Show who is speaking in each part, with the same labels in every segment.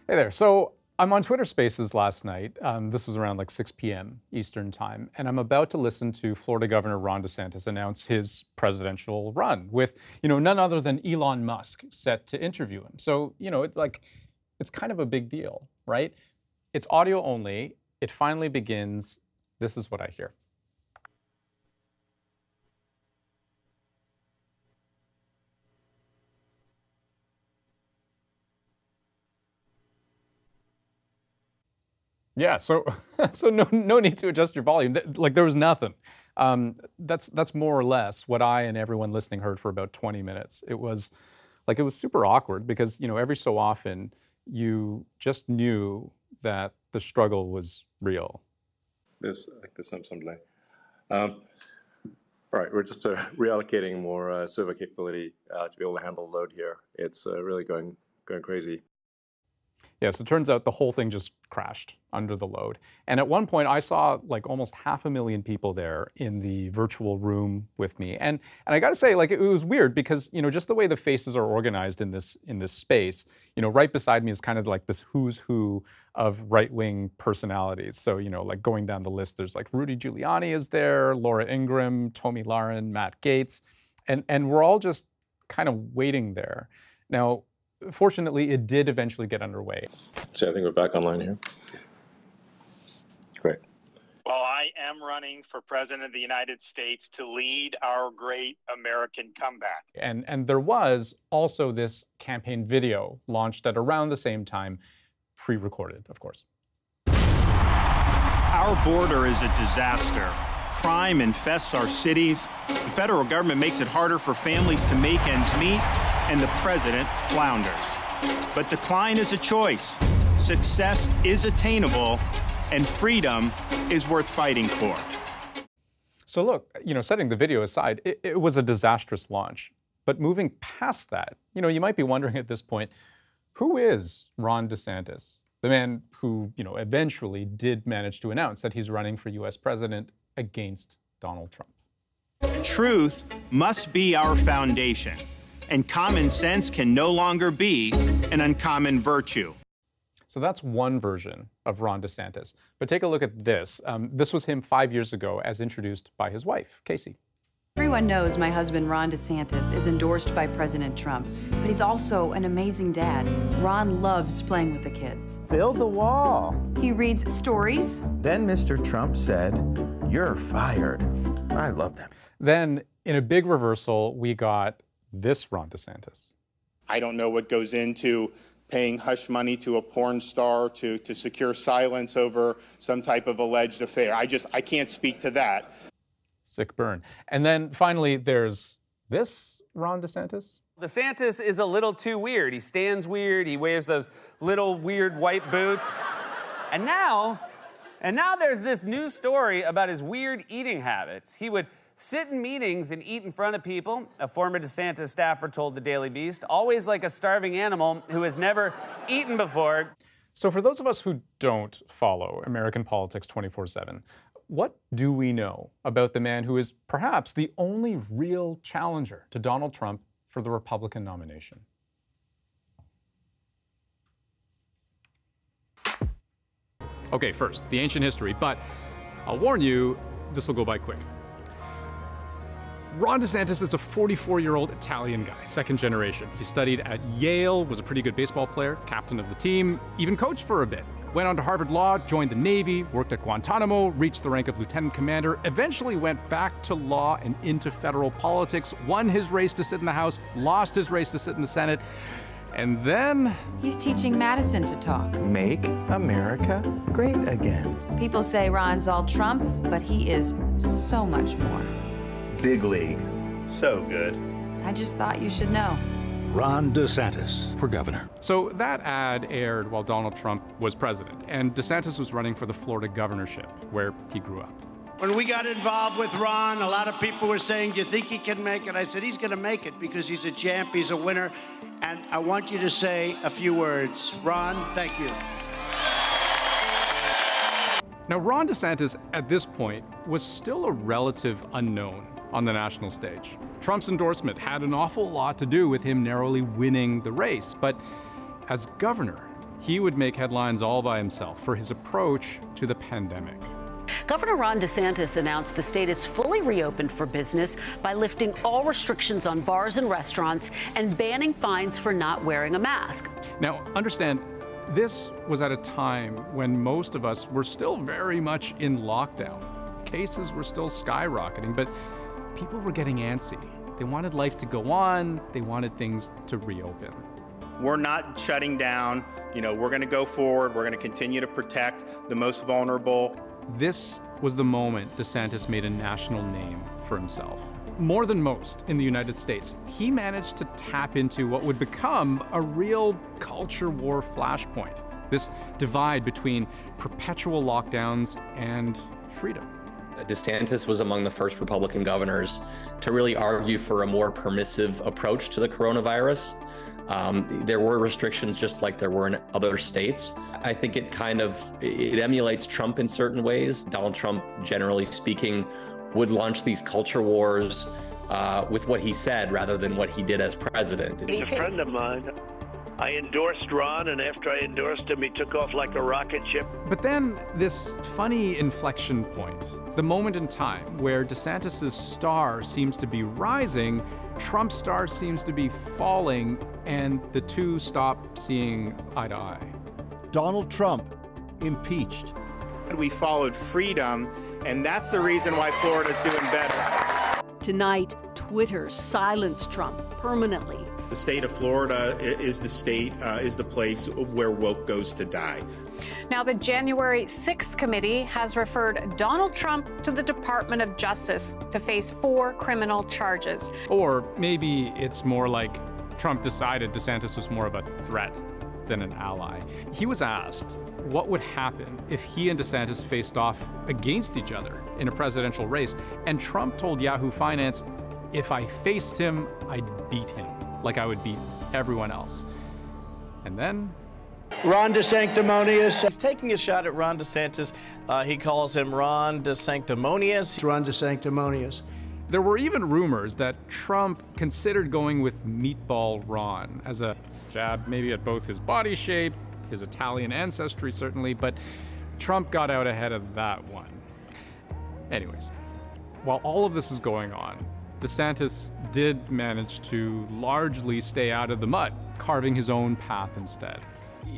Speaker 1: Hey there. So I'm on Twitter Spaces last night. This was around like 6 p.m. Eastern time, and I'm about to listen to Florida Governor Ron DeSantis announce his presidential run with, none other than Elon Musk set to interview him. So, it's kind of a big deal, right? It's audio only. It finally begins. This is what I hear. Yeah, so no need to adjust your volume. Like there was nothing. That's more or less what I and everyone listening heard for about 20 minutes. It was super awkward because every so often you just knew that the struggle was real.
Speaker 2: There's some delay. All right, we're just reallocating more server capability to be able to handle the load here. It's really going crazy.
Speaker 1: Yes, it turns out the whole thing just crashed under the load. And at one point I saw like almost 500,000 people there in the virtual room with me. And I got to say, it was weird because, just the way the faces are organized in this space, right beside me is kind of like this who's who of right-wing personalities. So, like going down the list, there's like Rudy Giuliani is there, Laura Ingraham, Tomi Lahren, Matt Gaetz, and we're all just kind of waiting there. Now, fortunately, it did eventually get underway.
Speaker 2: So I think we're back online here. Great.
Speaker 3: Well, I am running for President of the United States to lead our great American comeback.
Speaker 1: And there was also this campaign video launched at around the same time, pre-recorded, of course.
Speaker 4: Our border is a disaster. Crime infests our cities. The federal government makes it harder for families to make ends meet, and the president flounders. But decline is a choice. Success is attainable, and freedom is worth fighting for.
Speaker 1: So look, setting the video aside, it was a disastrous launch. But moving past that, you might be wondering at this point, who is Ron DeSantis? The man who, eventually did manage to announce that he's running for U.S. president against Donald Trump.
Speaker 4: Truth must be our foundation, and common sense can no longer be an uncommon virtue.
Speaker 1: So that's one version of Ron DeSantis. But take a look at this. This was him 5 years ago as introduced by his wife, Casey.
Speaker 5: Everyone knows my husband, Ron DeSantis, is endorsed by President Trump, but he's also an amazing dad. Ron loves playing with the kids.
Speaker 6: Build the wall.
Speaker 5: He reads stories.
Speaker 6: Then Mr. Trump said, "You're fired." I love that.
Speaker 1: Then, in a big reversal, we got this Ron DeSantis.
Speaker 7: I don't know what goes into paying hush money to a porn star to secure silence over some type of alleged affair. I can't speak to that.
Speaker 1: Sick burn. And then finally, there's this Ron DeSantis.
Speaker 8: DeSantis is a little too weird. He stands weird. He wears those little weird white boots. And now there's this new story about his weird eating habits. He would sit in meetings and eat in front of people, a former DeSantis staffer told the Daily Beast, always like a starving animal who has never eaten before.
Speaker 1: So for those of us who don't follow American politics 24/7, what do we know about the man who is perhaps the only real challenger to Donald Trump for the Republican nomination? Okay, first, the ancient history, but I'll warn you, this will go by quick. Ron DeSantis is a 44-year-old Italian guy, second generation. He studied at Yale, was a pretty good baseball player, captain of the team, even coached for a bit. Went on to Harvard Law, joined the Navy, worked at Guantanamo, reached the rank of lieutenant commander, eventually went back to law and into federal politics, won his race to sit in the House, lost his race to sit in the Senate, and then...
Speaker 5: He's teaching Madison to talk.
Speaker 6: Make America great again.
Speaker 5: People say Ron's all Trump, but he is so much more.
Speaker 6: Big league.
Speaker 4: So good.
Speaker 5: I just thought you should know.
Speaker 9: Ron DeSantis for governor.
Speaker 1: So that ad aired while Donald Trump was president, and DeSantis was running for the Florida governorship, where he grew up.
Speaker 10: When we got involved with Ron, a lot of people were saying, "Do you think he can make it?" I said, he's going to make it because he's a champ, he's a winner, and I want you to say a few words. Ron, thank you.
Speaker 1: Now, Ron DeSantis, at this point, was still a relative unknown on the national stage. Trump's endorsement had an awful lot to do with him narrowly winning the race, but as governor, he would make headlines all by himself for his approach to the pandemic.
Speaker 11: Governor Ron DeSantis announced the state is fully reopened for business by lifting all restrictions on bars and restaurants and banning fines for not wearing a mask.
Speaker 1: Now, understand, this was at a time when most of us were still very much in lockdown. Cases were still skyrocketing, but people were getting antsy. They wanted life to go on. They wanted things to reopen.
Speaker 7: We're not shutting down. You know, we're going to go forward. We're going to continue to protect the most vulnerable.
Speaker 1: This was the moment DeSantis made a national name for himself. More than most in the United States, he managed to tap into what would become a real culture war flashpoint, this divide between perpetual lockdowns and freedom.
Speaker 12: DeSantis was among the first Republican governors to really argue for a more permissive approach to the coronavirus. There were restrictions just like there were in other states. I think it emulates Trump in certain ways. Donald Trump, generally speaking, would launch these culture wars with what he said rather than what he did as president.
Speaker 13: He's a friend of mine. I endorsed Ron, and after I endorsed him, he took off like a rocket ship.
Speaker 1: But then this funny inflection point, the moment in time where DeSantis' star seems to be rising, Trump's star seems to be falling, and the two stop seeing eye to eye.
Speaker 14: Donald Trump impeached.
Speaker 7: We followed freedom, and that's the reason why Florida's doing better.
Speaker 11: Tonight, Twitter silenced Trump permanently.
Speaker 7: The state of Florida is the place where woke goes to die.
Speaker 15: Now, the January 6th committee has referred Donald Trump to the Department of Justice to face 4 criminal charges.
Speaker 1: Or maybe it's more like Trump decided DeSantis was more of a threat than an ally. He was asked what would happen if he and DeSantis faced off against each other in a presidential race, and Trump told Yahoo Finance, if I faced him, I'd beat him, like I would beat everyone else. And then
Speaker 10: Ron DeSanctimonious.
Speaker 16: He's taking a shot at Ron DeSantis. He calls him Ron DeSanctimonious.
Speaker 10: Ron DeSanctimonious.
Speaker 1: There were even rumors that Trump considered going with Meatball Ron as a jab maybe at both his body shape, his Italian ancestry certainly, but Trump got out ahead of that one. Anyways, while all of this is going on, DeSantis did manage to largely stay out of the mud, carving his own path instead.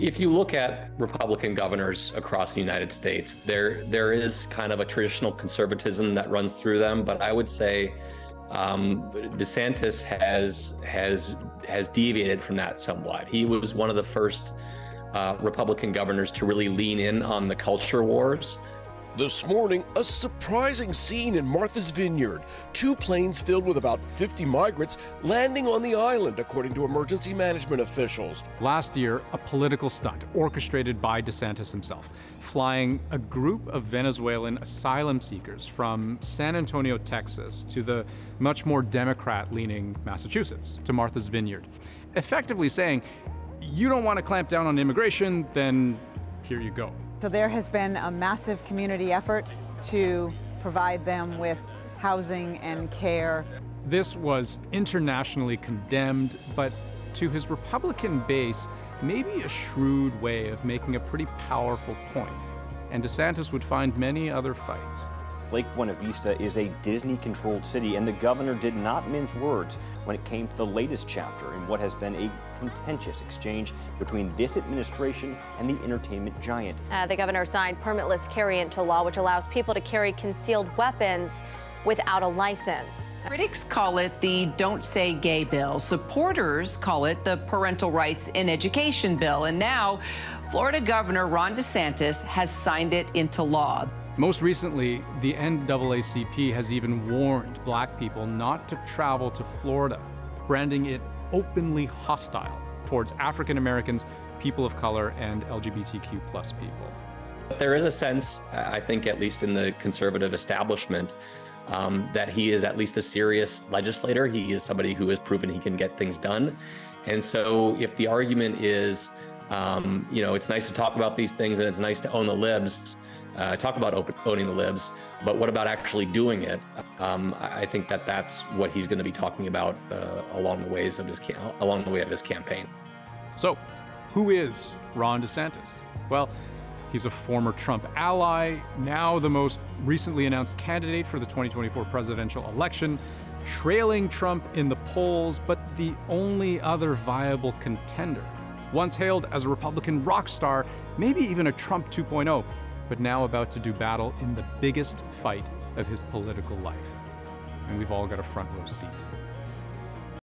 Speaker 12: If you look at Republican governors across the United States, there is kind of a traditional conservatism that runs through them, but I would say DeSantis has deviated from that somewhat. He was one of the first Republican governors to really lean in on the culture wars.
Speaker 17: This morning, a surprising scene in Martha's Vineyard. 2 planes filled with about 50 migrants landing on the island, according to emergency management officials.
Speaker 1: Last year, a political stunt orchestrated by DeSantis himself, flying a group of Venezuelan asylum seekers from San Antonio, Texas, to the much more Democrat-leaning Massachusetts, to Martha's Vineyard, effectively saying, you don't want to clamp down on immigration, then here you go.
Speaker 18: So there has been a massive community effort to provide them with housing and care.
Speaker 1: This was internationally condemned, but to his Republican base, maybe a shrewd way of making a pretty powerful point. And DeSantis would find many other fights.
Speaker 19: Lake Buena Vista is a Disney-controlled city, and the governor did not mince words when it came to the latest chapter in what has been a contentious exchange between this administration and the entertainment giant.
Speaker 20: The governor signed permitless carry into law, which allows people to carry concealed weapons without a license.
Speaker 21: Critics call it the Don't Say Gay bill. Supporters call it the Parental Rights in Education bill. And now, Florida Governor Ron DeSantis has signed it into law.
Speaker 1: Most recently, the NAACP has even warned black people not to travel to Florida, branding it openly hostile towards African Americans, people of color, and LGBTQ+ people.
Speaker 12: There is a sense, I think, at least in the conservative establishment, that he is at least a serious legislator. He is somebody who has proven he can get things done. And so if the argument is, it's nice to talk about these things and it's nice to own the libs, talk about owning the libs, but what about actually doing it? I think that's what he's going to be talking about along the way of his campaign.
Speaker 1: So, Who is Ron DeSantis? Well, he's a former Trump ally, now the most recently announced candidate for the 2024 presidential election, trailing Trump in the polls, but the only other viable contender. Once hailed as a Republican rock star, maybe even a Trump 2.0, but now about to do battle in the biggest fight of his political life. And we've all got a front row seat.